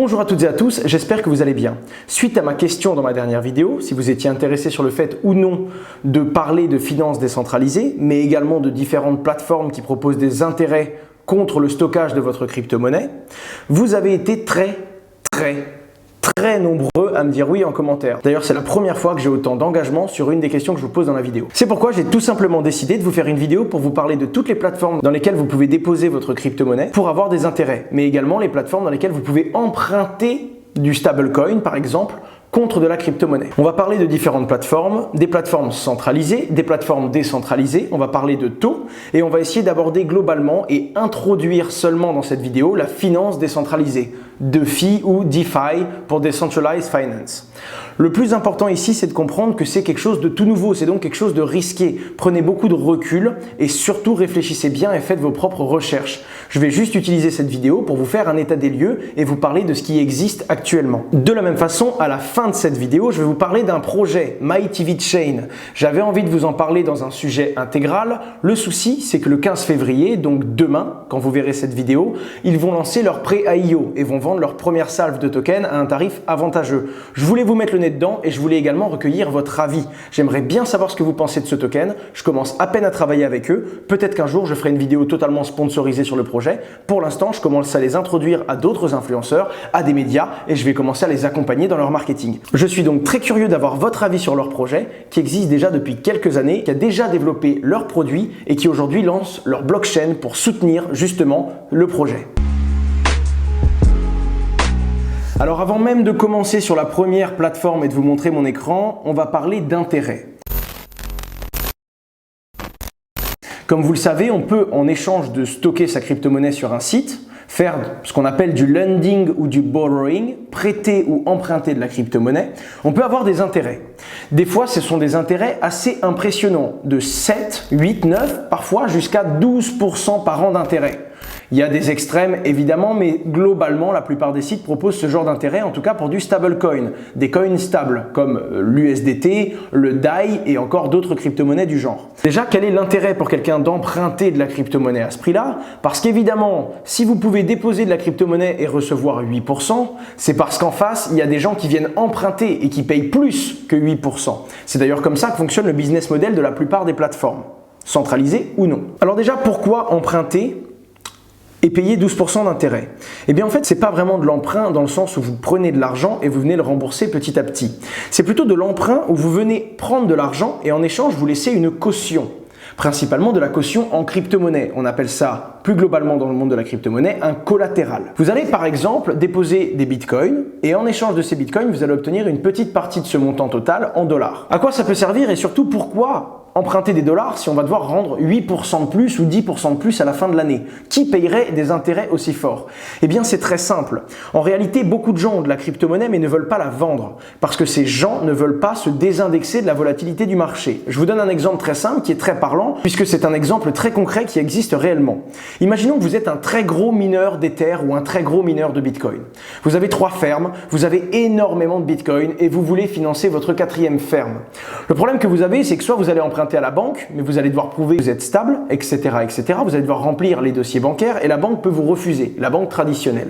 Bonjour à toutes et à tous, j'espère que vous allez bien. Suite à ma question dans ma dernière vidéo, si vous étiez intéressé sur le fait ou non de parler de finances décentralisées, mais également de différentes plateformes qui proposent des intérêts contre le stockage de votre crypto-monnaie, vous avez été très nombreux à me dire oui en commentaire. D'ailleurs, c'est la première fois que j'ai autant d'engagement sur une des questions que je vous pose dans la vidéo. C'est pourquoi j'ai tout simplement décidé de vous faire une vidéo pour vous parler de toutes les plateformes dans lesquelles vous pouvez déposer votre crypto-monnaie pour avoir des intérêts, mais également les plateformes dans lesquelles vous pouvez emprunter du stablecoin par exemple, contre de la crypto-monnaie. On va parler de différentes plateformes, des plateformes centralisées, des plateformes décentralisées, on va parler de taux et on va essayer d'aborder globalement et introduire seulement dans cette vidéo la finance décentralisée, DeFi ou DeFi pour Decentralized Finance. Le plus important ici, c'est de comprendre que c'est quelque chose de tout nouveau, c'est donc quelque chose de risqué. Prenez beaucoup de recul et surtout réfléchissez bien et faites vos propres recherches. Je vais juste utiliser cette vidéo pour vous faire un état des lieux et vous parler de ce qui existe actuellement. De la même façon, à la fin de cette vidéo, je vais vous parler d'un projet, MyTV Chain. J'avais envie de vous en parler dans un sujet intégral. Le souci, c'est que le 15 février, donc demain, quand vous verrez cette vidéo, ils vont lancer leur pré-IO et vont vendre leur première salve de tokens à un tarif avantageux. Je voulais vous mettre le nez dedans et je voulais également recueillir votre avis. J'aimerais bien savoir ce que vous pensez de ce token. Je commence à peine à travailler avec eux. Peut-être qu'un jour, je ferai une vidéo totalement sponsorisée sur le projet. Pour l'instant, je commence à les introduire à d'autres influenceurs, à des médias et je vais commencer à les accompagner dans leur marketing. Je suis donc très curieux d'avoir votre avis sur leur projet qui existe déjà depuis quelques années, qui a déjà développé leurs produits et qui aujourd'hui lance leur blockchain pour soutenir justement le projet. Alors avant même de commencer sur la première plateforme et de vous montrer mon écran, on va parler d'intérêt. Comme vous le savez, on peut, en échange de stocker sa crypto-monnaie sur un site, faire ce qu'on appelle du lending ou du borrowing, prêter ou emprunter de la crypto-monnaie, on peut avoir des intérêts. Des fois, ce sont des intérêts assez impressionnants, de 7, 8, 9, parfois jusqu'à 12% par an d'intérêt. Il y a des extrêmes évidemment, mais globalement, la plupart des sites proposent ce genre d'intérêt, en tout cas pour du stablecoin, des coins stables comme l'USDT, le DAI et encore d'autres crypto-monnaies du genre. Déjà, quel est l'intérêt pour quelqu'un d'emprunter de la crypto-monnaie à ce prix-là? Parce qu'évidemment, si vous pouvez déposer de la crypto-monnaie et recevoir 8%, c'est parce qu'en face, il y a des gens qui viennent emprunter et qui payent plus que 8%. C'est d'ailleurs comme ça que fonctionne le business model de la plupart des plateformes, centralisées ou non. Alors déjà, pourquoi emprunter et payer 12% d'intérêt? Eh bien en fait, c'est pas vraiment de l'emprunt dans le sens où vous prenez de l'argent et vous venez le rembourser petit à petit. C'est plutôt de l'emprunt où vous venez prendre de l'argent et en échange, vous laissez une caution. Principalement de la caution en crypto-monnaie. On appelle ça plus globalement dans le monde de la crypto-monnaie un collatéral. Vous allez par exemple déposer des bitcoins et en échange de ces bitcoins, vous allez obtenir une petite partie de ce montant total en dollars. À quoi ça peut servir et surtout pourquoi emprunter des dollars si on va devoir rendre 8% de plus ou 10% de plus à la fin de l'année? Qui payerait des intérêts aussi forts? Eh bien, c'est très simple. En réalité, beaucoup de gens ont de la crypto-monnaie mais ne veulent pas la vendre parce que ces gens ne veulent pas se désindexer de la volatilité du marché. Je vous donne un exemple très simple qui est très parlant puisque c'est un exemple très concret qui existe réellement. Imaginons que vous êtes un très gros mineur d'Ether ou un très gros mineur de Bitcoin. Vous avez 3 fermes, vous avez énormément de Bitcoin et vous voulez financer votre 4e ferme. Le problème que vous avez, c'est que soit vous allez emprunter à la banque, mais vous allez devoir prouver que vous êtes stable, etc., etc. Vous allez devoir remplir les dossiers bancaires et la banque peut vous refuser, la banque traditionnelle.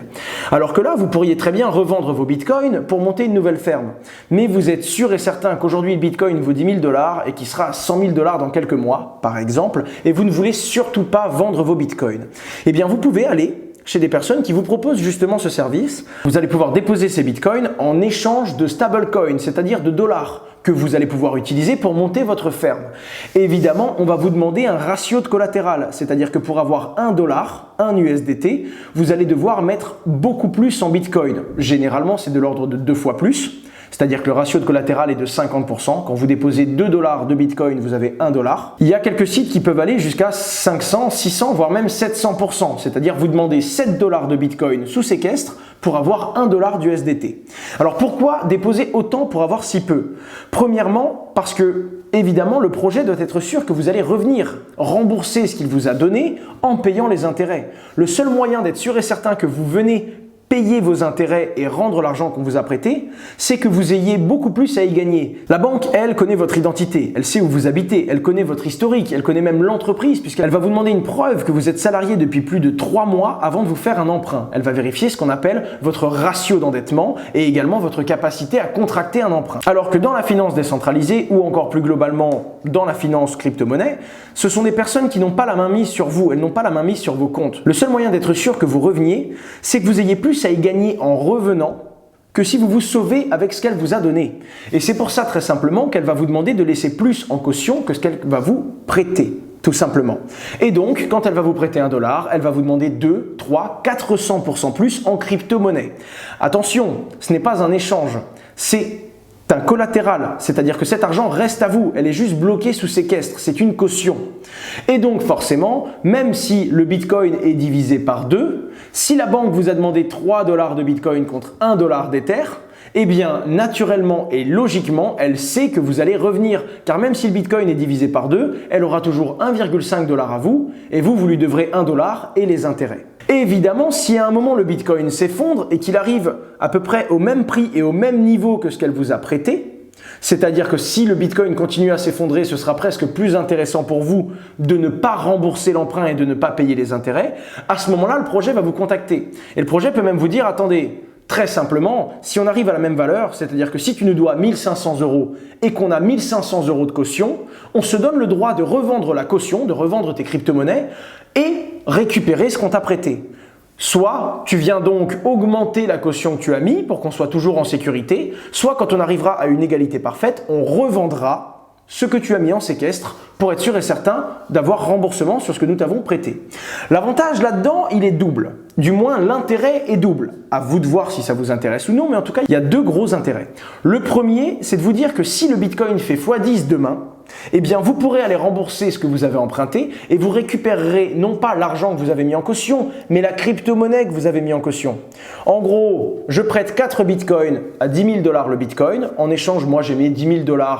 Alors que là, vous pourriez très bien revendre vos bitcoins pour monter une nouvelle ferme. Mais vous êtes sûr et certain qu'aujourd'hui, le bitcoin vaut 10 000 $ et qu'il sera à 100 000 $ dans quelques mois, par exemple, et vous ne voulez surtout pas vendre vos bitcoins. Eh bien, vous pouvez aller chez des personnes qui vous proposent justement ce service. Vous allez pouvoir déposer ces bitcoins en échange de stablecoins, c'est-à-dire de dollars, que vous allez pouvoir utiliser pour monter votre ferme. Évidemment, on va vous demander un ratio de collatéral, c'est-à-dire que pour avoir $, un USDT, vous allez devoir mettre beaucoup plus en Bitcoin. Généralement, c'est de l'ordre de 2 fois plus. C'est-à-dire que le ratio de collatéral est de 50%. Quand vous déposez 2 $ de Bitcoin, vous avez 1 $. Il y a quelques sites qui peuvent aller jusqu'à 500, 600, voire même 700%. C'est-à-dire vous demandez 7 $ de Bitcoin sous séquestre pour avoir 1 $ d'USDT. Alors pourquoi déposer autant pour avoir si peu? Premièrement, parce que évidemment, le projet doit être sûr que vous allez revenir rembourser ce qu'il vous a donné en payant les intérêts. Le seul moyen d'être sûr et certain que vous venez payer vos intérêts et rendre l'argent qu'on vous a prêté, c'est que vous ayez beaucoup plus à y gagner. La banque, elle, connaît votre identité, elle sait où vous habitez, elle connaît votre historique, elle connaît même l'entreprise puisqu'elle va vous demander une preuve que vous êtes salarié depuis plus de 3 mois avant de vous faire un emprunt. Elle va vérifier ce qu'on appelle votre ratio d'endettement et également votre capacité à contracter un emprunt. Alors que dans la finance décentralisée ou encore plus globalement dans la finance crypto-monnaie, ce sont des personnes qui n'ont pas la main mise sur vous, elles n'ont pas la main mise sur vos comptes. Le seul moyen d'être sûr que vous reveniez, c'est que vous ayez plus à y gagner en revenant que si vous vous sauvez avec ce qu'elle vous a donné. Et c'est pour ça très simplement qu'elle va vous demander de laisser plus en caution que ce qu'elle va vous prêter. Tout simplement. Et donc, quand elle va vous prêter $1, elle va vous demander 2, 3, 400% plus en crypto-monnaie. Attention, ce n'est pas un échange, c'est un collatéral, c'est-à-dire que cet argent reste à vous, elle est juste bloquée sous séquestre, c'est une caution. Et donc forcément, même si le Bitcoin est divisé par 2, si la banque vous a demandé $3 de Bitcoin contre $1 d'Ether, eh bien, naturellement et logiquement, elle sait que vous allez revenir. Car même si le Bitcoin est divisé par 2, elle aura toujours $1,5 à vous et vous lui devrez $1 et les intérêts. Et évidemment, si à un moment le Bitcoin s'effondre et qu'il arrive à peu près au même prix et au même niveau que ce qu'elle vous a prêté, c'est-à-dire que si le Bitcoin continue à s'effondrer, ce sera presque plus intéressant pour vous de ne pas rembourser l'emprunt et de ne pas payer les intérêts, à ce moment-là, le projet va vous contacter. Et le projet peut même vous dire, attendez, très simplement, si on arrive à la même valeur, c'est-à-dire que si tu nous dois 1 500 € et qu'on a 1 500 € de caution, on se donne le droit de revendre la caution, de revendre tes crypto-monnaies et récupérer ce qu'on t'a prêté. Soit tu viens donc augmenter la caution que tu as mis pour qu'on soit toujours en sécurité, soit quand on arrivera à une égalité parfaite, on revendra ce que tu as mis en séquestre pour être sûr et certain d'avoir remboursement sur ce que nous t'avons prêté. L'avantage là-dedans, il est double. Du moins, l'intérêt est double. À vous de voir si ça vous intéresse ou non, mais en tout cas, il y a 2 gros intérêts. Le premier, c'est de vous dire que si le Bitcoin fait x10 demain, eh bien, vous pourrez aller rembourser ce que vous avez emprunté et vous récupérerez non pas l'argent que vous avez mis en caution, mais la crypto-monnaie que vous avez mis en caution. En gros, je prête 4 bitcoins à 10 000 $ le bitcoin. En échange, moi, j'ai mis 10 000 $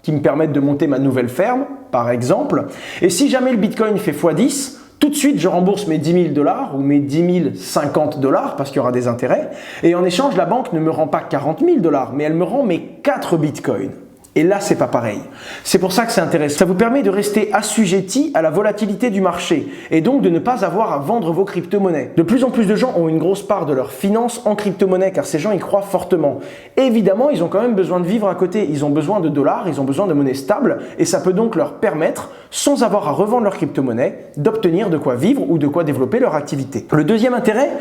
qui me permettent de monter ma nouvelle ferme, par exemple. Et si jamais le bitcoin fait x10, tout de suite, je rembourse mes 10 000 $ ou mes 10 050 $ parce qu'il y aura des intérêts. Et en échange, la banque ne me rend pas 40 000 $, mais elle me rend mes 4 bitcoins. Et là, c'est pas pareil. C'est pour ça que c'est intéressant. Ça vous permet de rester assujetti à la volatilité du marché et donc de ne pas avoir à vendre vos crypto-monnaies. De plus en plus de gens ont une grosse part de leurs finances en crypto-monnaie car ces gens y croient fortement. Évidemment, ils ont quand même besoin de vivre à côté. Ils ont besoin de dollars, ils ont besoin de monnaie stable et ça peut donc leur permettre, sans avoir à revendre leur crypto-monnaie, d'obtenir de quoi vivre ou de quoi développer leur activité. Le deuxième intérêt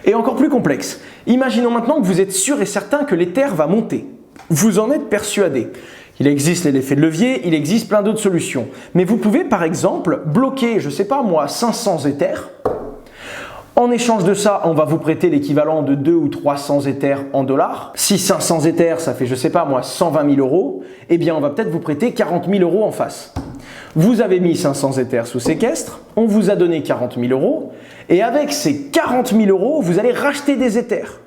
est encore plus complexe. Imaginons maintenant que vous êtes sûr et certain que l'Ether va monter. Vous en êtes persuadé. Il existe l'effet de levier, il existe plein d'autres solutions. Mais vous pouvez par exemple bloquer, je ne sais pas moi, 500 Ethers. En échange de ça, on va vous prêter l'équivalent de 200 ou 300 Ethers en dollars. Si 500 Ethers, ça fait, je ne sais pas moi, 120 000 €, eh bien on va peut-être vous prêter 40 000 € en face. Vous avez mis 500 Ethers sous séquestre, on vous a donné 40 000 €, et avec ces 40 000 €, vous allez racheter des Ethers.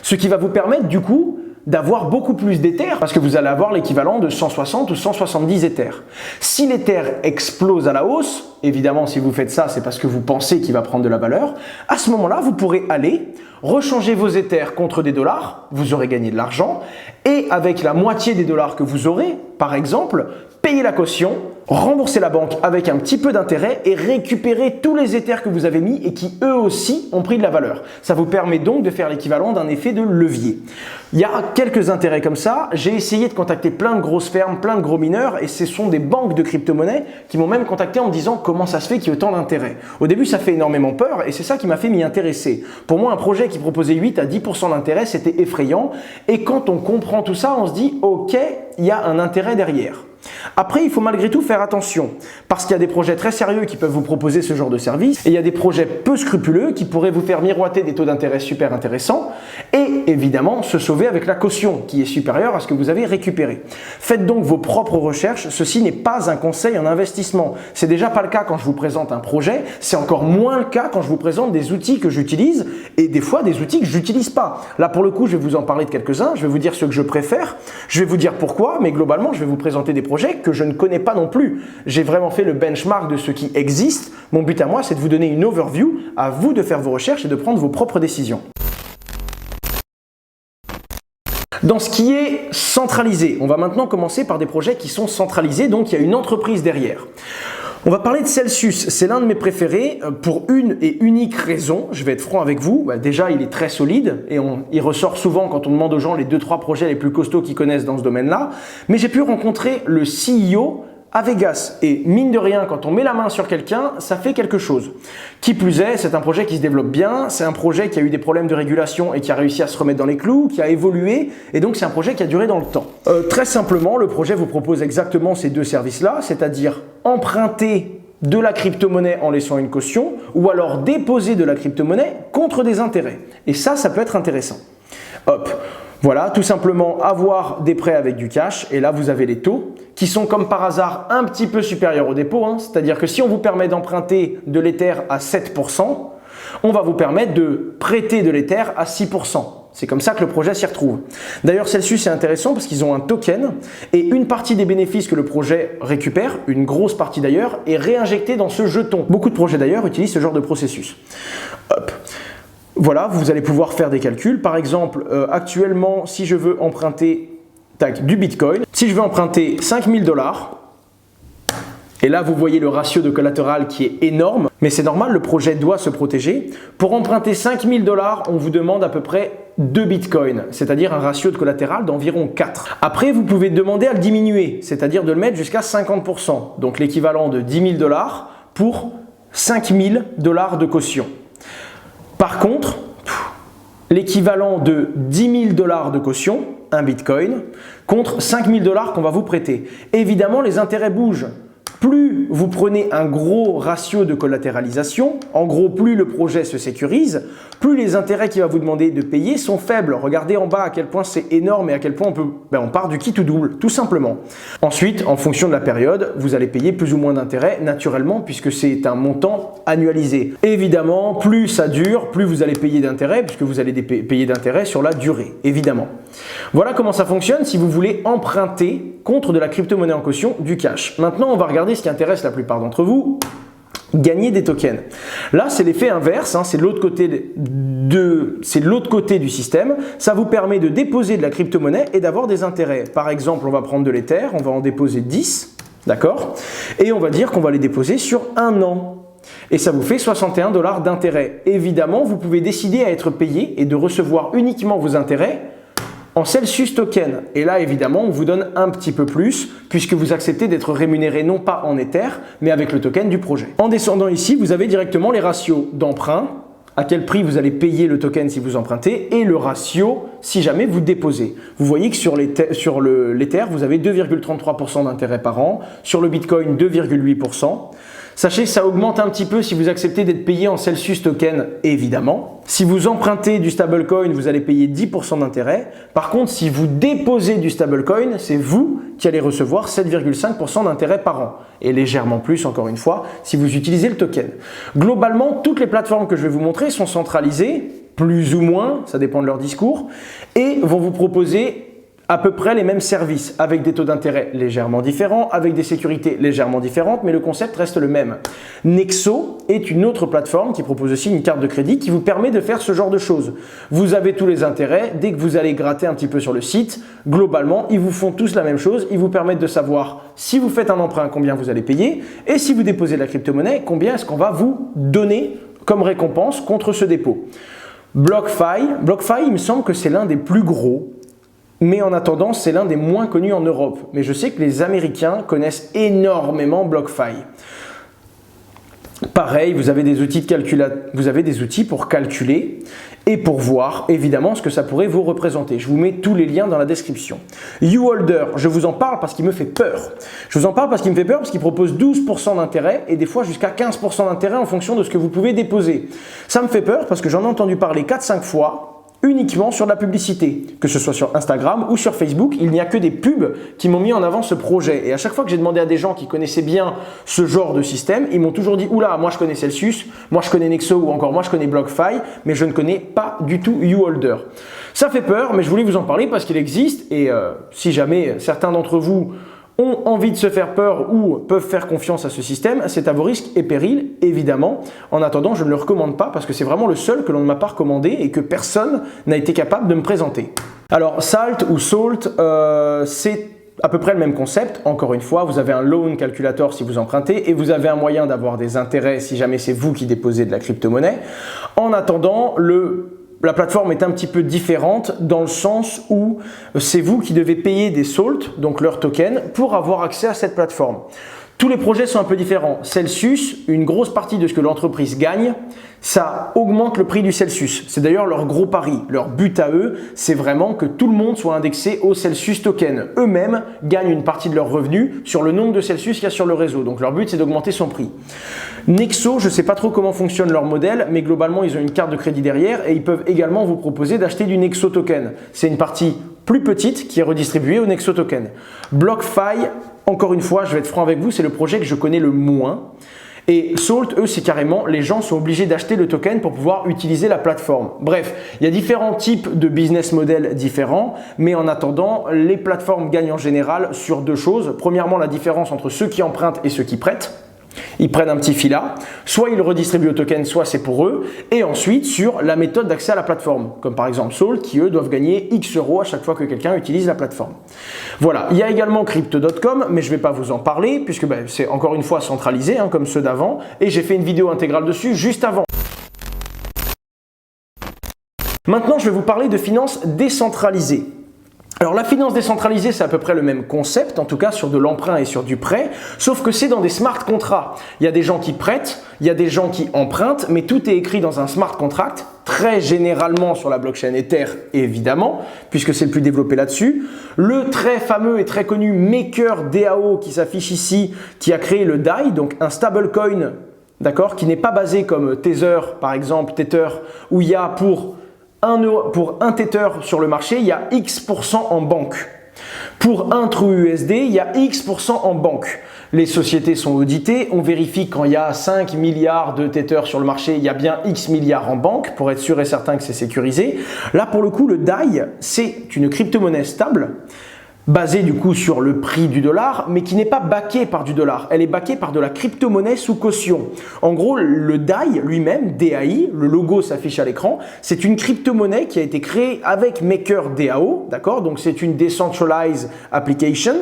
Ce qui va vous permettre du coup d'avoir beaucoup plus d'Ethers parce que vous allez avoir l'équivalent de 160 ou 170 Ethers. Si l'Ether explose à la hausse, évidemment si vous faites ça c'est parce que vous pensez qu'il va prendre de la valeur, à ce moment-là vous pourrez aller rechanger vos Ethers contre des dollars, vous aurez gagné de l'argent et avec la moitié des dollars que vous aurez, par exemple, payer la caution, rembourser la banque avec un petit peu d'intérêt et récupérer tous les Ethers que vous avez mis et qui eux aussi ont pris de la valeur. Ça vous permet donc de faire l'équivalent d'un effet de levier. Il y a quelques intérêts comme ça. J'ai essayé de contacter plein de grosses fermes, plein de gros mineurs et ce sont des banques de crypto-monnaies qui m'ont même contacté en me disant comment ça se fait qu'il y ait autant d'intérêts. Au début, ça fait énormément peur et c'est ça qui m'a fait m'y intéresser. Pour moi, un projet qui proposait 8 à 10% d'intérêt, c'était effrayant et quand on comprend tout ça, on se dit ok, il y a un intérêt derrière. Après, il faut malgré tout faire attention parce qu'il y a des projets très sérieux qui peuvent vous proposer ce genre de service et il y a des projets peu scrupuleux qui pourraient vous faire miroiter des taux d'intérêt super intéressants et évidemment se sauver avec la caution qui est supérieure à ce que vous avez récupéré. Faites donc vos propres recherches, ceci n'est pas un conseil en investissement. C'est déjà pas le cas quand je vous présente un projet, c'est encore moins le cas quand je vous présente des outils que j'utilise et des fois des outils que je n'utilise pas. Là pour le coup, je vais vous en parler de quelques-uns, je vais vous dire ce que je préfère, je vais vous dire pourquoi, mais globalement, je vais vous présenter des projets que je ne connais pas non plus. J'ai vraiment fait le benchmark de ce qui existe. Mon but à moi, c'est de vous donner une overview, à vous de faire vos recherches et de prendre vos propres décisions. Dans ce qui est centralisé, on va maintenant commencer par des projets qui sont centralisés, donc il y a une entreprise derrière. On va parler de Celsius, c'est l'un de mes préférés pour une et unique raison, je vais être franc avec vous. Déjà il est très solide et il ressort souvent quand on demande aux gens les 2-3 projets les plus costauds qu'ils connaissent dans ce domaine-là, mais j'ai pu rencontrer le CEO à Vegas et mine de rien, quand on met la main sur quelqu'un, ça fait quelque chose. Qui plus est, c'est un projet qui se développe bien, c'est un projet qui a eu des problèmes de régulation et qui a réussi à se remettre dans les clous, qui a évolué et donc c'est un projet qui a duré dans le temps. Très simplement, le projet vous propose exactement ces deux services-là, c'est-à-dire emprunter de la crypto-monnaie en laissant une caution ou alors déposer de la crypto-monnaie contre des intérêts. Et ça peut être intéressant. Hop. Voilà, tout simplement avoir des prêts avec du cash et là vous avez les taux qui sont comme par hasard un petit peu supérieurs au dépôt. C'est-à-dire que si on vous permet d'emprunter de l'Ether à 7%, on va vous permettre de prêter de l'Ether à 6%. C'est comme ça que le projet s'y retrouve. D'ailleurs, Celsius est intéressant parce qu'ils ont un token et une partie des bénéfices que le projet récupère, une grosse partie d'ailleurs, est réinjectée dans ce jeton. Beaucoup de projets d'ailleurs utilisent ce genre de processus. Hop. Voilà, vous allez pouvoir faire des calculs. Par exemple, actuellement, si je veux emprunter du Bitcoin, si je veux emprunter 5000 $, et là vous voyez le ratio de collatéral qui est énorme, mais c'est normal, le projet doit se protéger. Pour emprunter 5000 $, on vous demande à peu près 2 Bitcoins, c'est-à-dire un ratio de collatéral d'environ 4. Après, vous pouvez demander à le diminuer, c'est-à-dire de le mettre jusqu'à 50%, donc l'équivalent de 10 000 $ pour 5000 $ de caution. Par contre, l'équivalent de 10 000 $ de caution, un Bitcoin, contre 5 000 $ qu'on va vous prêter. Évidemment, les intérêts bougent. Plus vous prenez un gros ratio de collatéralisation, en gros, plus le projet se sécurise, plus les intérêts qu'il va vous demander de payer sont faibles. Regardez en bas à quel point c'est énorme et à quel point on part du qui tout double, tout simplement. Ensuite, en fonction de la période, vous allez payer plus ou moins d'intérêts naturellement puisque c'est un montant annualisé. Évidemment, plus ça dure, plus vous allez payer d'intérêts puisque vous allez payer d'intérêts sur la durée, évidemment. Voilà comment ça fonctionne si vous voulez emprunter contre de la crypto-monnaie en caution du cash. Maintenant, on va regarder ce qui intéresse la plupart d'entre vous, gagner des tokens. Là, c'est l'effet inverse, c'est l'autre côté du système. Ça vous permet de déposer de la crypto-monnaie et d'avoir des intérêts. Par exemple, on va prendre de l'Ether, on va en déposer 10, d'accord? Et on va dire qu'on va les déposer sur un an. Et ça vous fait 61 $ d'intérêt. Évidemment, vous pouvez décider à être payé et de recevoir uniquement vos intérêts en Celsius token. Et là, évidemment, on vous donne un petit peu plus puisque vous acceptez d'être rémunéré non pas en Ether, mais avec le token du projet. En descendant ici, vous avez directement les ratios d'emprunt, à quel prix vous allez payer le token si vous empruntez et le ratio si jamais vous déposez. Vous voyez que sur l'Ether, vous avez 2,33% d'intérêt par an, sur le Bitcoin 2,8%. Sachez que ça augmente un petit peu si vous acceptez d'être payé en Celsius token, évidemment. Si vous empruntez du stablecoin, vous allez payer 10% d'intérêt. Par contre, si vous déposez du stablecoin, c'est vous qui allez recevoir 7,5% d'intérêt par an. Et légèrement plus, encore une fois, si vous utilisez le token. Globalement, toutes les plateformes que je vais vous montrer sont centralisées, plus ou moins, ça dépend de leur discours, et vont vous proposer à peu près les mêmes services, avec des taux d'intérêt légèrement différents, avec des sécurités légèrement différentes, mais le concept reste le même. Nexo est une autre plateforme qui propose aussi une carte de crédit qui vous permet de faire ce genre de choses. Vous avez tous les intérêts, dès que vous allez gratter un petit peu sur le site, globalement, ils vous font tous la même chose, ils vous permettent de savoir si vous faites un emprunt, combien vous allez payer, et si vous déposez de la crypto-monnaie, combien est-ce qu'on va vous donner comme récompense contre ce dépôt. BlockFi, il me semble que c'est l'un des plus gros. Mais en attendant, c'est l'un des moins connus en Europe. Mais je sais que les Américains connaissent énormément BlockFi. Pareil, vous avez des outils pour calculer et pour voir évidemment ce que ça pourrait vous représenter. Je vous mets tous les liens dans la description. YouHolder, je vous en parle parce qu'il me fait peur. Je vous en parle parce qu'il me fait peur parce qu'il propose 12% d'intérêt et des fois jusqu'à 15% d'intérêt en fonction de ce que vous pouvez déposer. Ça me fait peur parce que j'en ai entendu parler 4-5 fois. Uniquement sur de la publicité, que ce soit sur Instagram ou sur Facebook, il n'y a que des pubs qui m'ont mis en avant ce projet. Et à chaque fois que j'ai demandé à des gens qui connaissaient bien ce genre de système, ils m'ont toujours dit « Oula, moi je connais Celsius, moi je connais Nexo ou encore moi je connais BlockFi, mais je ne connais pas du tout YouHolder ». Ça fait peur, mais je voulais vous en parler parce qu'il existe et si jamais certains d'entre vous ont envie de se faire peur ou peuvent faire confiance à ce système, c'est à vos risques et périls, évidemment. En attendant, je ne le recommande pas parce que c'est vraiment le seul que l'on ne m'a pas recommandé et que personne n'a été capable de me présenter. Alors Salt ou Salt, c'est à peu près le même concept. Encore une fois, vous avez un loan calculator si vous empruntez et vous avez un moyen d'avoir des intérêts si jamais c'est vous qui déposez de la crypto-monnaie. En attendant, la plateforme est un petit peu différente dans le sens où c'est vous qui devez payer des Salt, donc leur token, pour avoir accès à cette plateforme. Tous les projets sont un peu différents. Celsius, une grosse partie de ce que l'entreprise gagne, ça augmente le prix du Celsius. C'est d'ailleurs leur gros pari. Leur but à eux, c'est vraiment que tout le monde soit indexé au Celsius token. Eux-mêmes gagnent une partie de leurs revenus sur le nombre de Celsius qu'il y a sur le réseau. Donc leur but, c'est d'augmenter son prix. Nexo, je ne sais pas trop comment fonctionne leur modèle, mais globalement, ils ont une carte de crédit derrière et ils peuvent également vous proposer d'acheter du Nexo token. C'est une partie plus petite qui est redistribuée au Nexo token. BlockFi, encore une fois, je vais être franc avec vous, c'est le projet que je connais le moins. Et Salt, eux, c'est carrément, les gens sont obligés d'acheter le token pour pouvoir utiliser la plateforme. Bref, il y a différents types de business models différents, mais en attendant, les plateformes gagnent en général sur deux choses. Premièrement, la différence entre ceux qui empruntent et ceux qui prêtent. Ils prennent un petit filat, soit ils le redistribuent au token, soit c'est pour eux. Et ensuite, sur la méthode d'accès à la plateforme, comme par exemple Salt, qui eux doivent gagner X euros à chaque fois que quelqu'un utilise la plateforme. Voilà, il y a également Crypto.com, mais je ne vais pas vous en parler, puisque c'est encore une fois centralisé, comme ceux d'avant, et j'ai fait une vidéo intégrale dessus juste avant. Maintenant, je vais vous parler de finances décentralisées. Alors la finance décentralisée, c'est à peu près le même concept, en tout cas sur de l'emprunt et sur du prêt, sauf que c'est dans des smart contracts. Il y a des gens qui prêtent, il y a des gens qui empruntent, mais tout est écrit dans un smart contract, très généralement sur la blockchain Ether, évidemment, puisque c'est le plus développé là-dessus. Le très fameux et très connu MakerDAO qui s'affiche ici, qui a créé le DAI, donc un stablecoin, d'accord, qui n'est pas basé comme Tether, par exemple, Tether, où il y a pour un Tether sur le marché, il y a X% en banque. Pour un TrueUSD, il y a X% en banque. Les sociétés sont auditées, on vérifie quand il y a 5 milliards de Tether sur le marché, il y a bien X milliards en banque pour être sûr et certain que c'est sécurisé. Là, pour le coup, le DAI, c'est une crypto-monnaie stable basée du coup sur le prix du dollar, mais qui n'est pas backée par du dollar. Elle est backée par de la crypto-monnaie sous caution. En gros, le DAI lui-même, DAI, le logo s'affiche à l'écran, c'est une crypto-monnaie qui a été créée avec MakerDAO, d'accord? Donc c'est une Decentralized Application,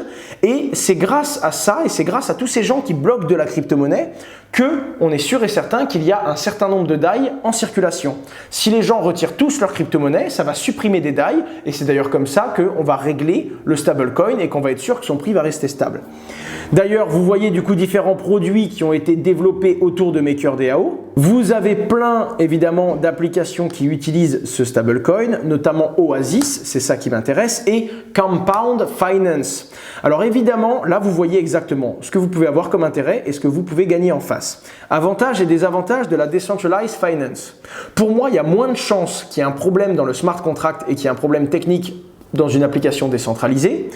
et c'est grâce à ça, et c'est grâce à tous ces gens qui bloquent de la crypto-monnaie, qu'on est sûr et certain qu'il y a un certain nombre de DAI en circulation. Si les gens retirent tous leur crypto-monnaie, ça va supprimer des DAI, et c'est d'ailleurs comme ça qu'on va régler le stablecoin et qu'on va être sûr que son prix va rester stable. D'ailleurs, vous voyez du coup différents produits qui ont été développés autour de MakerDAO. Vous avez plein évidemment d'applications qui utilisent ce stablecoin, notamment Oasis, c'est ça qui m'intéresse, et Compound Finance. Alors évidemment, là vous voyez exactement ce que vous pouvez avoir comme intérêt et ce que vous pouvez gagner en face. Avantages et désavantages de la Decentralized Finance. Pour moi, il y a moins de chances qu'il y ait un problème dans le smart contract et qu'il y ait un problème technique dans une application décentralisée.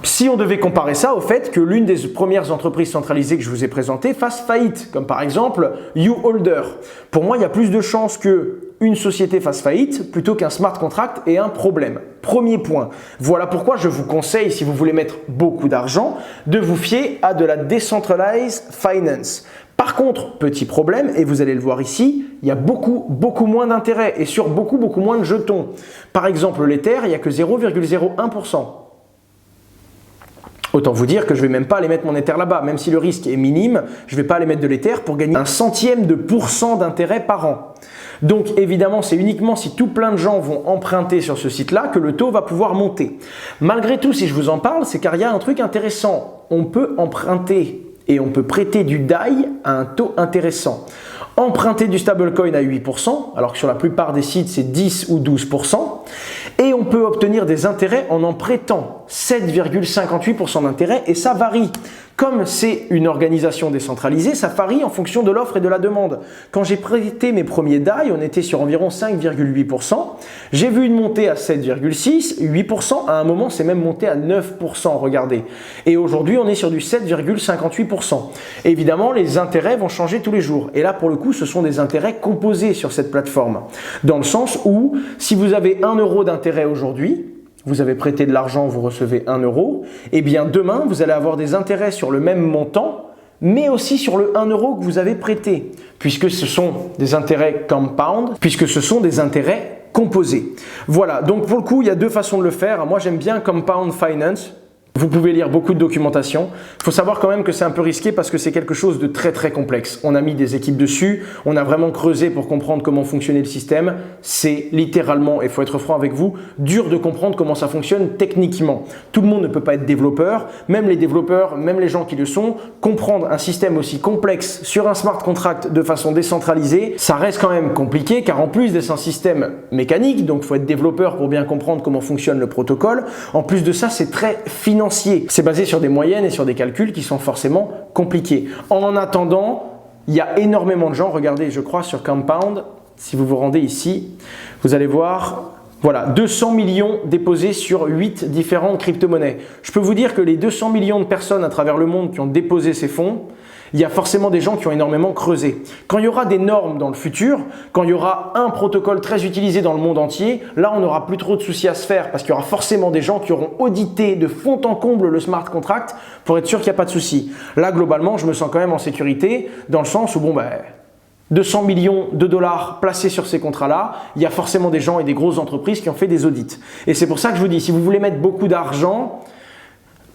Si on devait comparer ça au fait que l'une des premières entreprises centralisées que je vous ai présentées fasse faillite, comme par exemple YouHolder. Pour moi, il y a plus de chances qu'une société fasse faillite plutôt qu'un smart contract ait un problème. Premier point. Voilà pourquoi je vous conseille, si vous voulez mettre beaucoup d'argent, de vous fier à de la Decentralized Finance. Par contre, petit problème, et vous allez le voir ici, il y a beaucoup moins d'intérêt et sur beaucoup moins de jetons. Par exemple, l'Ether, il n'y a que 0,01%. Autant vous dire que je ne vais même pas aller mettre mon Ether là-bas, même si le risque est minime, je ne vais pas aller mettre de l'Ether pour gagner 0,01% d'intérêt par an. Donc évidemment, c'est uniquement si tout plein de gens vont emprunter sur ce site-là que le taux va pouvoir monter. Malgré tout, si je vous en parle, c'est car il y a un truc intéressant. On peut emprunter et on peut prêter du DAI à un taux intéressant. Emprunter du stablecoin à 8%, alors que sur la plupart des sites, c'est 10 ou 12%. Et on peut obtenir des intérêts en prêtant 7,58% d'intérêt et ça varie. Comme c'est une organisation décentralisée, ça varie en fonction de l'offre et de la demande. Quand j'ai prêté mes premiers DAI, on était sur environ 5,8%. J'ai vu une montée à 7,6%, 8%. À un moment, c'est même monté à 9%, regardez. Et aujourd'hui, on est sur du 7,58%. Évidemment, les intérêts vont changer tous les jours. Et là, pour le coup, ce sont des intérêts composés sur cette plateforme. Dans le sens où, si vous avez 1 euro d'intérêt aujourd'hui, vous avez prêté de l'argent, vous recevez 1 euro, et bien demain, vous allez avoir des intérêts sur le même montant, mais aussi sur le 1 euro que vous avez prêté, puisque ce sont des intérêts compound, puisque ce sont des intérêts composés. Voilà, donc pour le coup, il y a deux façons de le faire. Moi, j'aime bien Compound Finance. Vous pouvez lire beaucoup de documentation. Il faut savoir quand même que c'est un peu risqué parce que c'est quelque chose de très très complexe. On a mis des équipes dessus, on a vraiment creusé pour comprendre comment fonctionnait le système. C'est littéralement, et il faut être franc avec vous, dur de comprendre comment ça fonctionne techniquement. Tout le monde ne peut pas être développeur, même les développeurs, même les gens qui le sont. Comprendre un système aussi complexe sur un smart contract de façon décentralisée, ça reste quand même compliqué car en plus d'être un système mécanique, donc il faut être développeur pour bien comprendre comment fonctionne le protocole, en plus de ça, c'est très financier. C'est basé sur des moyennes et sur des calculs qui sont forcément compliqués. En attendant, il y a énormément de gens, regardez, je crois sur Compound, si vous vous rendez ici, vous allez voir, voilà, 200 millions déposés sur 8 différentes crypto-monnaies. Je peux vous dire que les 200 millions de personnes à travers le monde qui ont déposé ces fonds, il y a forcément des gens qui ont énormément creusé. Quand il y aura des normes dans le futur, quand il y aura un protocole très utilisé dans le monde entier, là on n'aura plus trop de soucis à se faire parce qu'il y aura forcément des gens qui auront audité de fond en comble le smart contract pour être sûr qu'il n'y a pas de soucis. Là globalement, je me sens quand même en sécurité dans le sens où 200 millions de dollars placés sur ces contrats-là, il y a forcément des gens et des grosses entreprises qui ont fait des audits. Et c'est pour ça que je vous dis, si vous voulez mettre beaucoup d'argent,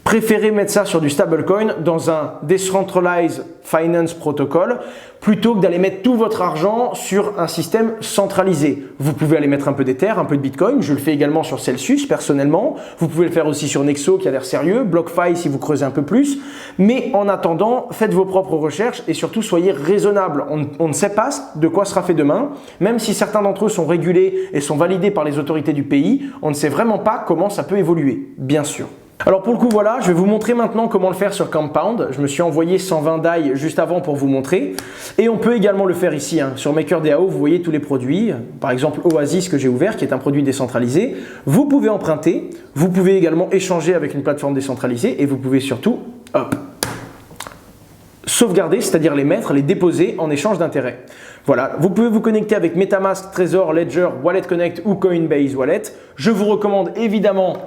préférez mettre ça sur du stablecoin dans un Decentralized Finance Protocol plutôt que d'aller mettre tout votre argent sur un système centralisé. Vous pouvez aller mettre un peu d'Ether, un peu de Bitcoin. Je le fais également sur Celsius personnellement. Vous pouvez le faire aussi sur Nexo qui a l'air sérieux, BlockFi si vous creusez un peu plus. Mais en attendant, faites vos propres recherches et surtout soyez raisonnables. On ne sait pas de quoi sera fait demain. Même si certains d'entre eux sont régulés et sont validés par les autorités du pays, on ne sait vraiment pas comment ça peut évoluer, bien sûr. Alors pour le coup voilà, je vais vous montrer maintenant comment le faire sur Compound. Je me suis envoyé 120 DAI juste avant pour vous montrer. Et on peut également le faire ici, sur MakerDAO, vous voyez tous les produits. Par exemple Oasis que j'ai ouvert, qui est un produit décentralisé. Vous pouvez emprunter, vous pouvez également échanger avec une plateforme décentralisée et vous pouvez surtout, sauvegarder, c'est-à-dire les mettre, les déposer en échange d'intérêts. Voilà, vous pouvez vous connecter avec MetaMask, Trezor, Ledger, Wallet Connect ou Coinbase Wallet. Je vous recommande évidemment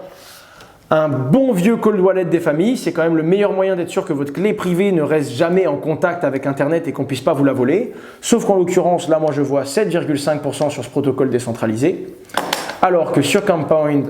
un bon vieux cold wallet des familles, c'est quand même le meilleur moyen d'être sûr que votre clé privée ne reste jamais en contact avec Internet et qu'on ne puisse pas vous la voler. Sauf qu'en l'occurrence, là, moi, je vois 7,5% sur ce protocole décentralisé. Alors que sur Compound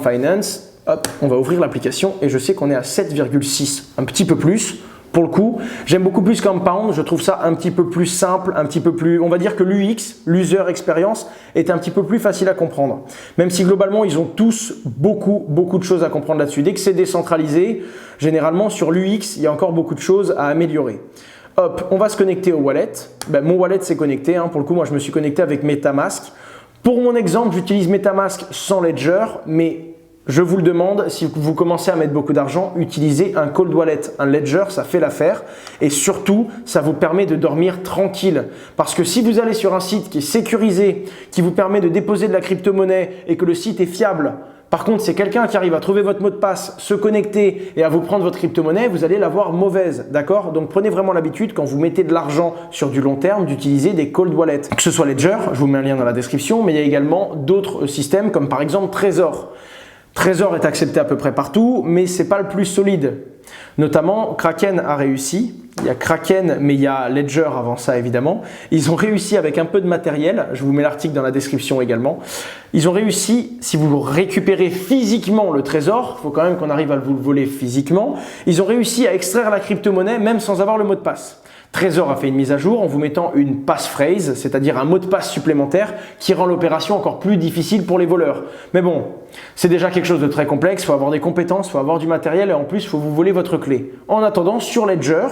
Finance, on va ouvrir l'application et je sais qu'on est à 7,6%, un petit peu plus. Pour le coup, j'aime beaucoup plus Compound, je trouve ça un petit peu plus simple, un petit peu plus, on va dire que l'UX, l'user experience, est un petit peu plus facile à comprendre. Même si globalement, ils ont tous beaucoup de choses à comprendre là-dessus. Dès que c'est décentralisé, généralement sur l'UX, il y a encore beaucoup de choses à améliorer. On va se connecter au wallet. Mon wallet s'est connecté, pour le coup, moi je me suis connecté avec MetaMask. Pour mon exemple, j'utilise MetaMask sans Ledger, mais je vous le demande, si vous commencez à mettre beaucoup d'argent, utilisez un cold wallet, un ledger, ça fait l'affaire. Et surtout, ça vous permet de dormir tranquille. Parce que si vous allez sur un site qui est sécurisé, qui vous permet de déposer de la crypto-monnaie et que le site est fiable, par contre, c'est quelqu'un qui arrive à trouver votre mot de passe, se connecter et à vous prendre votre crypto-monnaie, vous allez l'avoir mauvaise, d'accord? Donc prenez vraiment l'habitude, quand vous mettez de l'argent sur du long terme, d'utiliser des cold wallets. Que ce soit Ledger, je vous mets un lien dans la description, mais il y a également d'autres systèmes comme par exemple Trezor. Trezor est accepté à peu près partout, mais ce n'est pas le plus solide. Notamment, Kraken a réussi. Il y a Kraken, mais il y a Ledger avant ça évidemment. Ils ont réussi avec un peu de matériel, je vous mets l'article dans la description également. Ils ont réussi, si vous récupérez physiquement le trésor, il faut quand même qu'on arrive à vous le voler physiquement, ils ont réussi à extraire la crypto-monnaie même sans avoir le mot de passe. Trezor a fait une mise à jour en vous mettant une passphrase, c'est-à-dire un mot de passe supplémentaire qui rend l'opération encore plus difficile pour les voleurs. Mais bon, c'est déjà quelque chose de très complexe, il faut avoir des compétences, il faut avoir du matériel et en plus, il faut vous voler votre clé. En attendant, sur Ledger,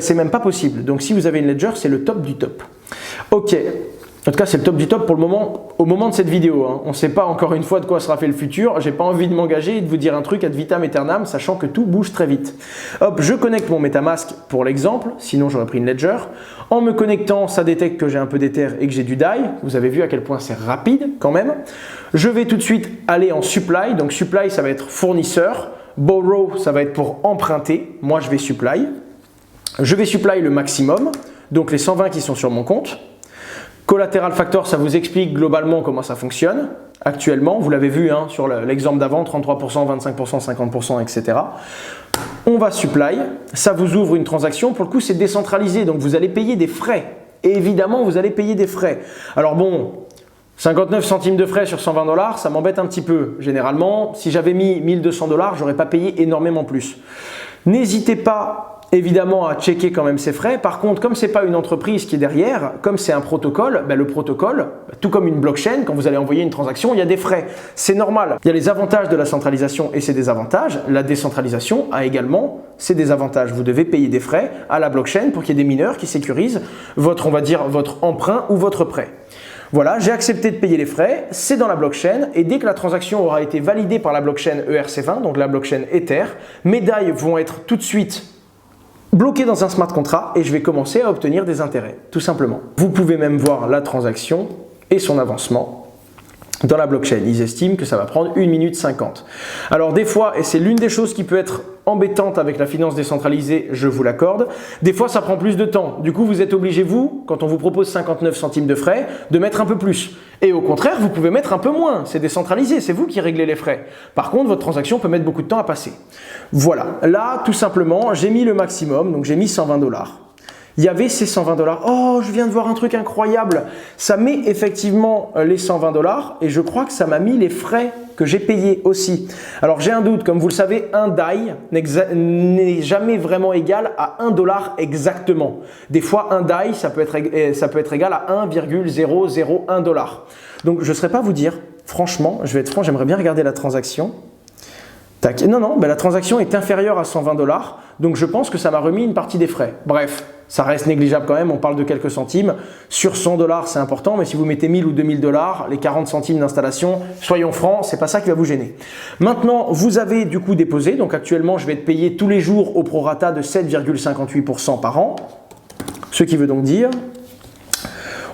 c'est même pas possible. Donc si vous avez une Ledger, c'est le top du top. Ok. En tout cas, c'est le top du top pour le moment, au moment de cette vidéo. On ne sait pas encore une fois de quoi sera fait le futur. Je n'ai pas envie de m'engager et de vous dire un truc ad vitam aeternam, sachant que tout bouge très vite. Je connecte mon MetaMask pour l'exemple, sinon j'aurais pris une Ledger. En me connectant, ça détecte que j'ai un peu d'Ether et que j'ai du DAI. Vous avez vu à quel point c'est rapide quand même. Je vais tout de suite aller en supply. Donc supply, ça va être fournisseur. Borrow, ça va être pour emprunter. Moi, je vais supply. Je vais supply le maximum, donc les 120 qui sont sur mon compte. Collateral factor, ça vous explique globalement comment ça fonctionne actuellement. Vous l'avez vu sur l'exemple d'avant, 33%, 25%, 50%, etc. On va supply, ça vous ouvre une transaction. Pour le coup, c'est décentralisé, donc vous allez payer des frais. Et évidemment, vous allez payer des frais. Alors bon, 59 centimes de frais sur 120 $, ça m'embête un petit peu. Généralement, si j'avais mis 1200 $, j'aurais pas payé énormément plus. N'hésitez pas évidemment à checker quand même ces frais. Par contre, comme ce n'est pas une entreprise qui est derrière, comme c'est un protocole, le protocole, tout comme une blockchain, quand vous allez envoyer une transaction, il y a des frais. C'est normal. Il y a les avantages de la centralisation et ses désavantages. La décentralisation a également ses désavantages. Vous devez payer des frais à la blockchain pour qu'il y ait des mineurs qui sécurisent votre, on va dire, votre emprunt ou votre prêt. Voilà, j'ai accepté de payer les frais, c'est dans la blockchain et dès que la transaction aura été validée par la blockchain ERC20, donc la blockchain Ether, mes DAI vont être tout de suite bloqué dans un smart contract et je vais commencer à obtenir des intérêts, tout simplement. Vous pouvez même voir la transaction et son avancement dans la blockchain. Ils estiment que ça va prendre 1 minute 50. Alors des fois, et c'est l'une des choses qui peut être embêtante avec la finance décentralisée, je vous l'accorde, des fois ça prend plus de temps. Du coup, vous êtes obligé, vous, quand on vous propose 59 centimes de frais, de mettre un peu plus. Et au contraire, vous pouvez mettre un peu moins. C'est décentralisé, c'est vous qui réglez les frais. Par contre, votre transaction peut mettre beaucoup de temps à passer. Voilà, là, tout simplement, j'ai mis le maximum, donc j'ai mis 120 $. Il y avait ces 120 $. Oh, je viens de voir un truc incroyable. Ça met effectivement les 120 $ et je crois que ça m'a mis les frais que j'ai payés aussi. Alors j'ai un doute, comme vous le savez, un DAI n'est jamais vraiment égal à 1 $ exactement. Des fois, un DAI, ça peut être égal à 1,001 $. Donc je ne saurais pas vous dire, franchement, je vais être franc, j'aimerais bien regarder la transaction. Tac. Non, la transaction est inférieure à 120 $, donc je pense que ça m'a remis une partie des frais. Bref, ça reste négligeable quand même, on parle de quelques centimes. Sur 100 $, c'est important, mais si vous mettez 1000 ou 2000 $, les 40 centimes d'installation, soyons francs, c'est pas ça qui va vous gêner. Maintenant, vous avez du coup déposé, donc actuellement, je vais être payé tous les jours au prorata de 7,58 % par an. Ce qui veut donc dire,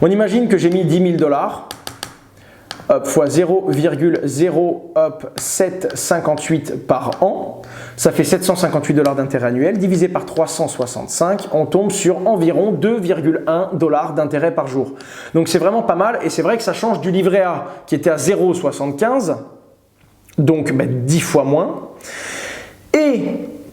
on imagine que j'ai mis 10 000 $. Hop, fois 0,0758 par an, ça fait 758 $ d'intérêt annuel, divisé par 365, on tombe sur environ 2,1 $ d'intérêt par jour. Donc c'est vraiment pas mal et c'est vrai que ça change du livret A qui était à 0,75, donc 10 fois moins, et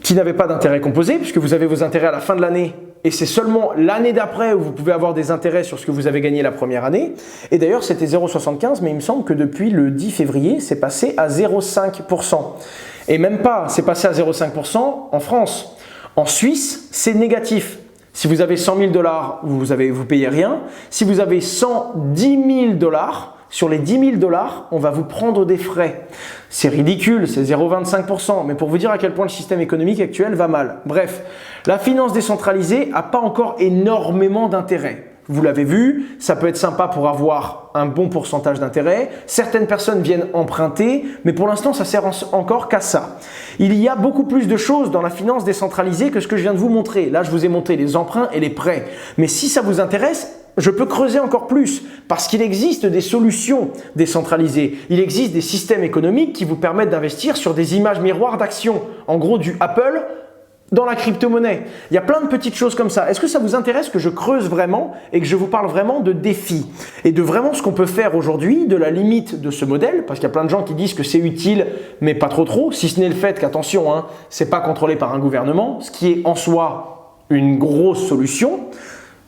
qui n'avait pas d'intérêt composé, puisque vous avez vos intérêts à la fin de l'année et c'est seulement l'année d'après où vous pouvez avoir des intérêts sur ce que vous avez gagné la première année. Et d'ailleurs, c'était 0,75, mais il me semble que depuis le 10 février, c'est passé à 0,5 %. Et même pas, c'est passé à 0,5 % en France. En Suisse, c'est négatif. Si vous avez 100 000 $, vous payez rien. Si vous avez 110 000 $, sur les 10 000 $, on va vous prendre des frais. C'est ridicule, c'est 0,25 %, mais pour vous dire à quel point le système économique actuel va mal. Bref, la finance décentralisée n'a pas encore énormément d'intérêt. Vous l'avez vu, ça peut être sympa pour avoir un bon pourcentage d'intérêt. Certaines personnes viennent emprunter, mais pour l'instant, ça sert encore qu'à ça. Il y a beaucoup plus de choses dans la finance décentralisée que ce que je viens de vous montrer. Là, je vous ai montré les emprunts et les prêts. Mais si ça vous intéresse, je peux creuser encore plus parce qu'il existe des solutions décentralisées. Il existe des systèmes économiques qui vous permettent d'investir sur des images miroirs d'actions. En gros, du Apple dans la crypto-monnaie. Il y a plein de petites choses comme ça. Est-ce que ça vous intéresse que je creuse vraiment et que je vous parle vraiment de défis et de vraiment ce qu'on peut faire aujourd'hui, de la limite de ce modèle? Parce qu'il y a plein de gens qui disent que c'est utile, mais pas trop, si ce n'est le fait qu'attention, c'est pas contrôlé par un gouvernement, ce qui est en soi une grosse solution.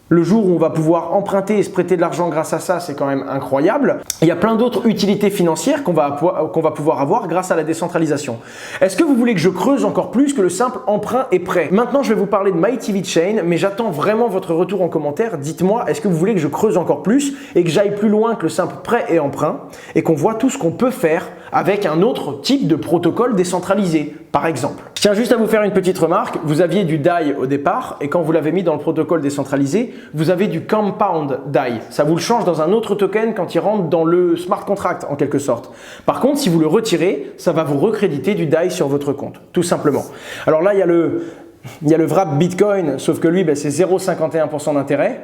Le jour où on va pouvoir emprunter et se prêter de l'argent grâce à ça, c'est quand même incroyable. Il y a plein d'autres utilités financières qu'on va pouvoir avoir grâce à la décentralisation. Est-ce que vous voulez que je creuse encore plus que le simple emprunt et prêt? Maintenant, je vais vous parler de MyTVChain, mais j'attends vraiment votre retour en commentaire. Dites-moi, est-ce que vous voulez que je creuse encore plus et que j'aille plus loin que le simple prêt et emprunt et qu'on voit tout ce qu'on peut faire avec un autre type de protocole décentralisé, par exemple. Je tiens juste à vous faire une petite remarque. Vous aviez du DAI au départ et quand vous l'avez mis dans le protocole décentralisé, vous avez du Compound DAI. Ça vous le change dans un autre token quand il rentre dans le smart contract en quelque sorte. Par contre, si vous le retirez, ça va vous recréditer du DAI sur votre compte, tout simplement. Alors là, il y a le wrap Bitcoin, sauf que lui, c'est 0,51 % d'intérêt.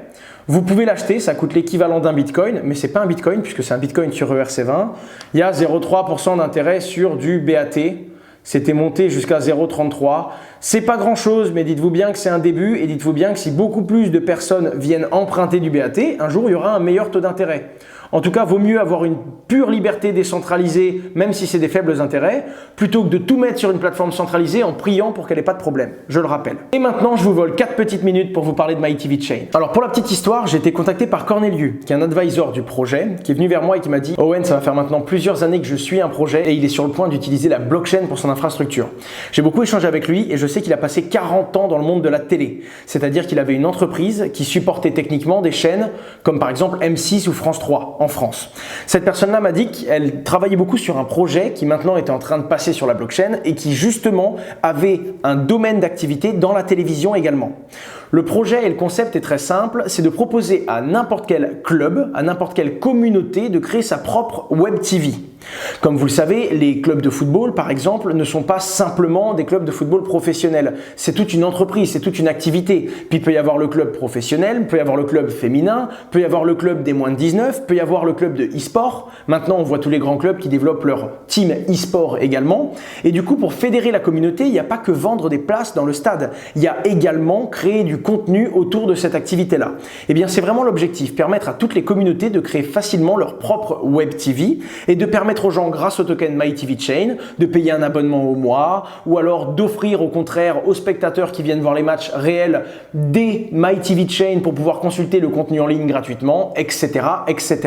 Vous pouvez l'acheter, ça coûte l'équivalent d'un Bitcoin, mais ce n'est pas un Bitcoin puisque c'est un Bitcoin sur ERC20. Il y a 0,3 % d'intérêt sur du BAT. C'était monté jusqu'à 0,33. C'est pas grand chose, mais dites-vous bien que c'est un début et dites-vous bien que si beaucoup plus de personnes viennent emprunter du BAT, un jour il y aura un meilleur taux d'intérêt. En tout cas, vaut mieux avoir une pure liberté décentralisée, même si c'est des faibles intérêts, plutôt que de tout mettre sur une plateforme centralisée en priant pour qu'elle n'ait pas de problème. Je le rappelle. Et maintenant, je vous vole 4 petites minutes pour vous parler de MyTVChain. Alors pour la petite histoire, j'ai été contacté par Corneliu, qui est un advisor du projet, qui est venu vers moi et qui m'a dit « Owen, ça va faire maintenant plusieurs années que je suis un projet et il est sur le point d'utiliser la blockchain pour son infrastructure. » J'ai beaucoup échangé avec lui et je sais qu'il a passé 40 ans dans le monde de la télé. C'est-à-dire qu'il avait une entreprise qui supportait techniquement des chaînes comme par exemple M6 ou France 3 en France. Cette personne-là m'a dit qu'elle travaillait beaucoup sur un projet qui maintenant était en train de passer sur la blockchain et qui justement avait un domaine d'activité dans la télévision également. Le projet et le concept est très simple, c'est de proposer à n'importe quel club, à n'importe quelle communauté de créer sa propre web TV. Comme vous le savez, les clubs de football, par exemple, ne sont pas simplement des clubs de football professionnels. C'est toute une entreprise, c'est toute une activité. Puis il peut y avoir le club professionnel, il peut y avoir le club féminin, il peut y avoir le club des moins de 19, il peut y avoir le club de e-sport. Maintenant, on voit tous les grands clubs qui développent leur team e-sport également. Et du coup, pour fédérer la communauté, il n'y a pas que vendre des places dans le stade. Il y a également créer du contenu autour de cette activité-là. Eh bien, c'est vraiment l'objectif, permettre à toutes les communautés de créer facilement leur propre web TV et de permettre aux gens, grâce au token MyTVChain, de payer un abonnement au mois ou alors d'offrir au contraire aux spectateurs qui viennent voir les matchs réels des MyTVChain pour pouvoir consulter le contenu en ligne gratuitement, etc. etc.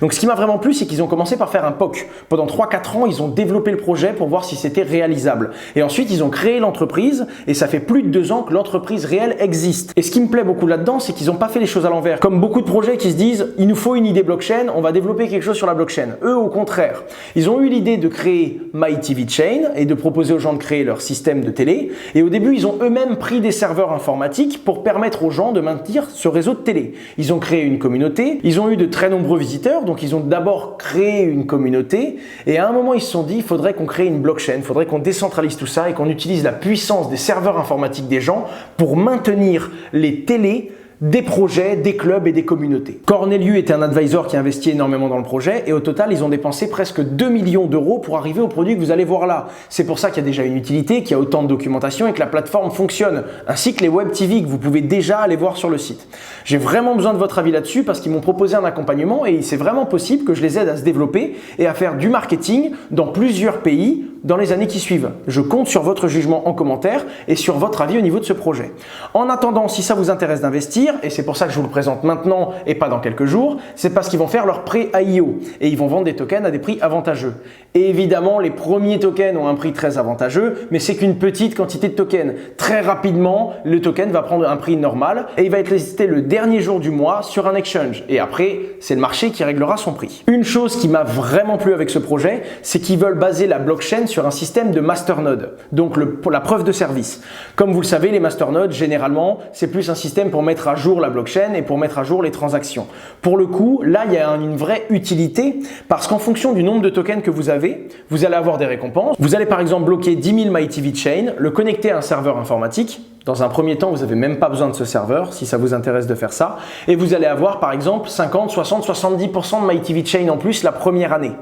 Donc ce qui m'a vraiment plu, c'est qu'ils ont commencé par faire un POC. Pendant 3-4 ans, ils ont développé le projet pour voir si c'était réalisable. Et ensuite, ils ont créé l'entreprise et ça fait plus de 2 ans que l'entreprise réelle existe. Et ce qui me plaît beaucoup là-dedans, c'est qu'ils n'ont pas fait les choses à l'envers. Comme beaucoup de projets qui se disent, il nous faut une idée blockchain, on va développer quelque chose sur la blockchain. Eux, au contraire, ils ont eu l'idée de créer MyTVChain et de proposer aux gens de créer leur système de télé. Et au début, ils ont eux-mêmes pris des serveurs informatiques pour permettre aux gens de maintenir ce réseau de télé. Ils ont créé une communauté, ils ont eu de très nombreux visiteurs, donc ils ont d'abord créé une communauté. Et à un moment, ils se sont dit, il faudrait qu'on crée une blockchain, il faudrait qu'on décentralise tout ça et qu'on utilise la puissance des serveurs informatiques des gens pour maintenir les télés des projets, des clubs et des communautés. Corneliu était un advisor qui investit énormément dans le projet et au total, ils ont dépensé presque 2 millions d'euros pour arriver au produit que vous allez voir là. C'est pour ça qu'il y a déjà une utilité, qu'il y a autant de documentation et que la plateforme fonctionne, ainsi que les web TV que vous pouvez déjà aller voir sur le site. J'ai vraiment besoin de votre avis là-dessus parce qu'ils m'ont proposé un accompagnement et c'est vraiment possible que je les aide à se développer et à faire du marketing dans plusieurs pays dans les années qui suivent. Je compte sur votre jugement en commentaire et sur votre avis au niveau de ce projet. En attendant, si ça vous intéresse d'investir, et c'est pour ça que je vous le présente maintenant et pas dans quelques jours, c'est parce qu'ils vont faire leur pré IEO et ils vont vendre des tokens à des prix avantageux. Et évidemment, les premiers tokens ont un prix très avantageux, mais c'est qu'une petite quantité de tokens. Très rapidement, le token va prendre un prix normal et il va être listé le dernier jour du mois sur un exchange. Et après, c'est le marché qui réglera son prix. Une chose qui m'a vraiment plu avec ce projet, c'est qu'ils veulent baser la blockchain sur un système de masternode, donc la preuve de service. Comme vous le savez, les masternodes, généralement, c'est plus un système pour mettre à jour la blockchain et pour mettre à jour les transactions. Pour le coup, là, il y a une vraie utilité parce qu'en fonction du nombre de tokens que vous avez, vous allez avoir des récompenses. Vous allez par exemple bloquer 10 000 MyTVChain, le connecter à un serveur informatique. Dans un premier temps, vous n'avez même pas besoin de ce serveur si ça vous intéresse de faire ça. Et vous allez avoir par exemple 50, 60, 70% de MyTVChain en plus la première année.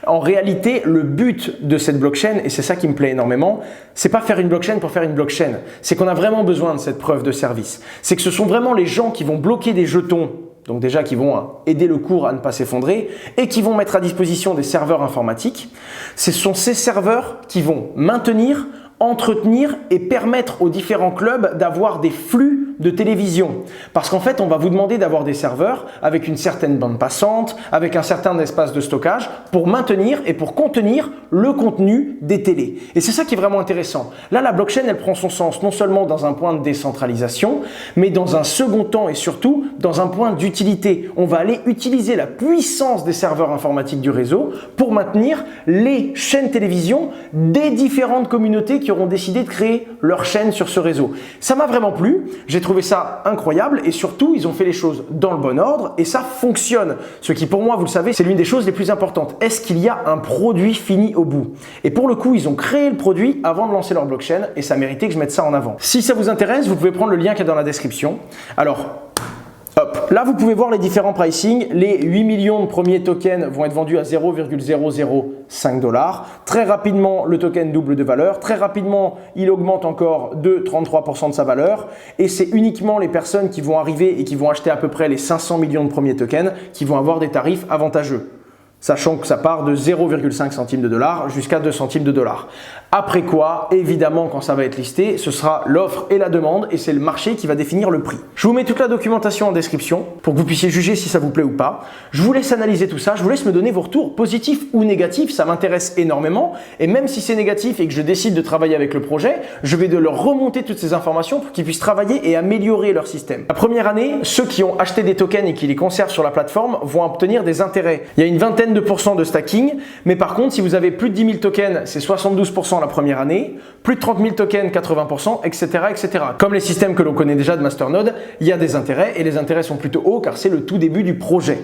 En réalité, le but de cette blockchain, et c'est ça qui me plaît énormément, c'est pas faire une blockchain pour faire une blockchain. C'est qu'on a vraiment besoin de cette preuve de service. C'est que ce sont vraiment les gens qui vont bloquer des jetons, donc déjà qui vont aider le cours à ne pas s'effondrer et qui vont mettre à disposition des serveurs informatiques. Ce sont ces serveurs qui vont maintenir, entretenir et permettre aux différents clubs d'avoir des flux de télévision. Parce qu'en fait, on va vous demander d'avoir des serveurs avec une certaine bande passante, avec un certain espace de stockage pour maintenir et pour contenir le contenu des télés. Et c'est ça qui est vraiment intéressant. Là, la blockchain, elle prend son sens non seulement dans un point de décentralisation, mais dans un second temps et surtout dans un point d'utilité. On va aller utiliser la puissance des serveurs informatiques du réseau pour maintenir les chaînes télévision des différentes communautés qui auront décidé de créer leur chaîne sur ce réseau. Ça m'a vraiment plu. J'ai trouvé ça incroyable et surtout, ils ont fait les choses dans le bon ordre et ça fonctionne. Ce qui pour moi, vous le savez, c'est l'une des choses les plus importantes. Est-ce qu'il y a un produit fini au bout? Et pour le coup, ils ont créé le produit avant de lancer leur blockchain et ça méritait que je mette ça en avant. Si ça vous intéresse, vous pouvez prendre le lien qui est dans la description. Alors, Hop, là vous pouvez voir les différents pricing. Les 8 millions de premiers tokens vont être vendus à 0,005 $. Très rapidement, le token double de valeur. Très rapidement, il augmente encore de 33% de sa valeur. Et c'est uniquement les personnes qui vont arriver et qui vont acheter à peu près les 500 millions de premiers tokens qui vont avoir des tarifs avantageux. Sachant que ça part de 0,5 centimes de dollar jusqu'à 2 centimes de dollar. Après quoi, évidemment, quand ça va être listé, ce sera l'offre et la demande et c'est le marché qui va définir le prix. Je vous mets toute la documentation en description pour que vous puissiez juger si ça vous plaît ou pas. Je vous laisse analyser tout ça, je vous laisse me donner vos retours positifs ou négatifs, ça m'intéresse énormément. Et même si c'est négatif et que je décide de travailler avec le projet, je vais de leur remonter toutes ces informations pour qu'ils puissent travailler et améliorer leur système. La première année, ceux qui ont acheté des tokens et qui les conservent sur la plateforme vont obtenir des intérêts. Il y a une vingtaine de pourcents de stacking, mais par contre, si vous avez plus de 10 000 tokens, c'est 72% la première année, plus de 30 000 tokens, 80%, etc., etc. Comme les systèmes que l'on connaît déjà de Masternode, il y a des intérêts et les intérêts sont plutôt hauts car c'est le tout début du projet.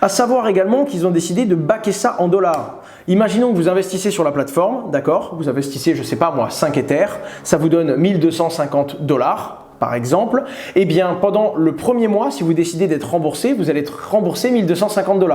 À savoir également qu'ils ont décidé de backer ça en dollars. Imaginons que vous investissez sur la plateforme, d'accord? Vous investissez, je sais pas moi, 5 Ethers, ça vous donne 1250 $. Par exemple, eh bien, pendant le premier mois, si vous décidez d'être remboursé, vous allez être remboursé 1250 $.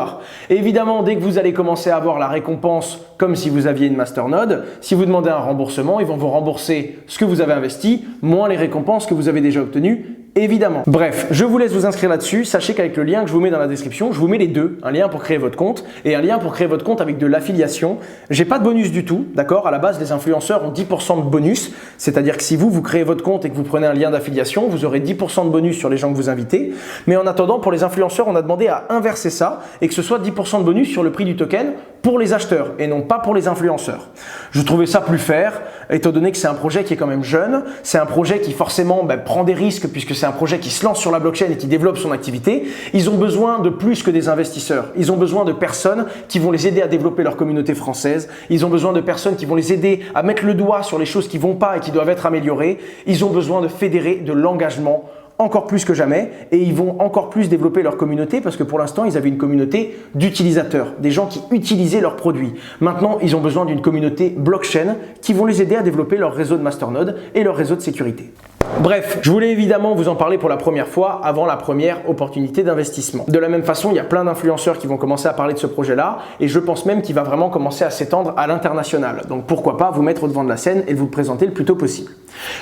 Et évidemment, dès que vous allez commencer à avoir la récompense comme si vous aviez une masternode, si vous demandez un remboursement, ils vont vous rembourser ce que vous avez investi, moins les récompenses que vous avez déjà obtenues, évidemment. Bref, je vous laisse vous inscrire là-dessus. Sachez qu'avec le lien que je vous mets dans la description, je vous mets les deux, un lien pour créer votre compte et un lien pour créer votre compte avec de l'affiliation. J'ai pas de bonus du tout, d'accord? À la base, les influenceurs ont 10% de bonus, c'est-à-dire que si vous créez votre compte et que vous prenez un lien d'affiliation, vous aurez 10% de bonus sur les gens que vous invitez. Mais en attendant, pour les influenceurs, on a demandé à inverser ça et que ce soit 10% de bonus sur le prix du token pour les acheteurs et non pas pour les influenceurs. Je trouvais ça plus fair, étant donné que c'est un projet qui est quand même jeune, c'est un projet qui forcément prend des risques puisque c'est un projet qui se lance sur la blockchain et qui développe son activité. Ils ont besoin de plus que des investisseurs. Ils ont besoin de personnes qui vont les aider à développer leur communauté française. Ils ont besoin de personnes qui vont les aider à mettre le doigt sur les choses qui vont pas et qui doivent être améliorées. Ils ont besoin de fédérer de l'engagement encore plus que jamais et ils vont encore plus développer leur communauté parce que pour l'instant, ils avaient une communauté d'utilisateurs, des gens qui utilisaient leurs produits. Maintenant, ils ont besoin d'une communauté blockchain qui vont les aider à développer leur réseau de masternode et leur réseau de sécurité. Bref, je voulais évidemment vous en parler pour la première fois avant la première opportunité d'investissement. De la même façon, il y a plein d'influenceurs qui vont commencer à parler de ce projet-là et je pense même qu'il va vraiment commencer à s'étendre à l'international. Donc pourquoi pas vous mettre au devant de la scène et vous le présenter le plus tôt possible.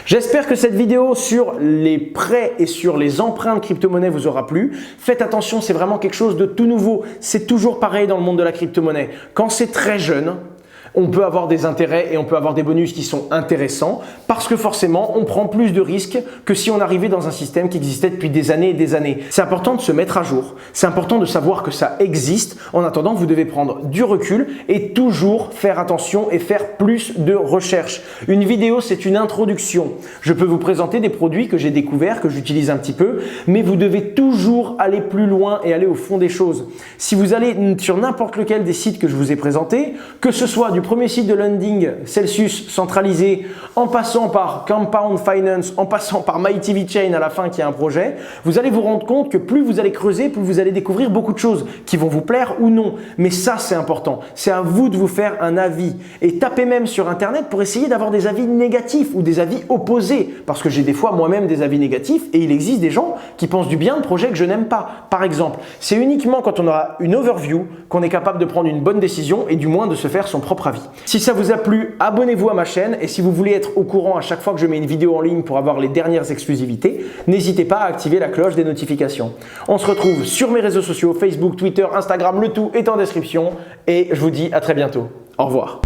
J'espère que cette vidéo sur les prêts et sur les emprunts de crypto-monnaie vous aura plu. Faites attention, c'est vraiment quelque chose de tout nouveau. C'est toujours pareil dans le monde de la crypto-monnaie. Quand c'est très jeune, on peut avoir des intérêts et on peut avoir des bonus qui sont intéressants parce que forcément, on prend plus de risques que si on arrivait dans un système qui existait depuis des années et des années. C'est important de se mettre à jour. C'est important de savoir que ça existe. En attendant, vous devez prendre du recul et toujours faire attention et faire plus de recherches. Une vidéo, c'est une introduction. Je peux vous présenter des produits que j'ai découverts, que j'utilise un petit peu, mais vous devez toujours aller plus loin et aller au fond des choses. Si vous allez sur n'importe lequel des sites que je vous ai présentés, que ce soit du premier site de lending Celsius centralisé, en passant par Compound Finance, en passant par MyTVChain à la fin qui est un projet, vous allez vous rendre compte que plus vous allez creuser, plus vous allez découvrir beaucoup de choses qui vont vous plaire ou non. Mais ça, c'est important. C'est à vous de vous faire un avis. Et tapez même sur Internet pour essayer d'avoir des avis négatifs ou des avis opposés. Parce que j'ai des fois moi-même des avis négatifs et il existe des gens qui pensent du bien de projets que je n'aime pas. Par exemple, c'est uniquement quand on aura une overview qu'on est capable de prendre une bonne décision et du moins de se faire son propre avis. Si ça vous a plu, abonnez-vous à ma chaîne et si vous voulez être au courant à chaque fois que je mets une vidéo en ligne pour avoir les dernières exclusivités, n'hésitez pas à activer la cloche des notifications. On se retrouve sur mes réseaux sociaux, Facebook, Twitter, Instagram, le tout est en description et je vous dis à très bientôt. Au revoir.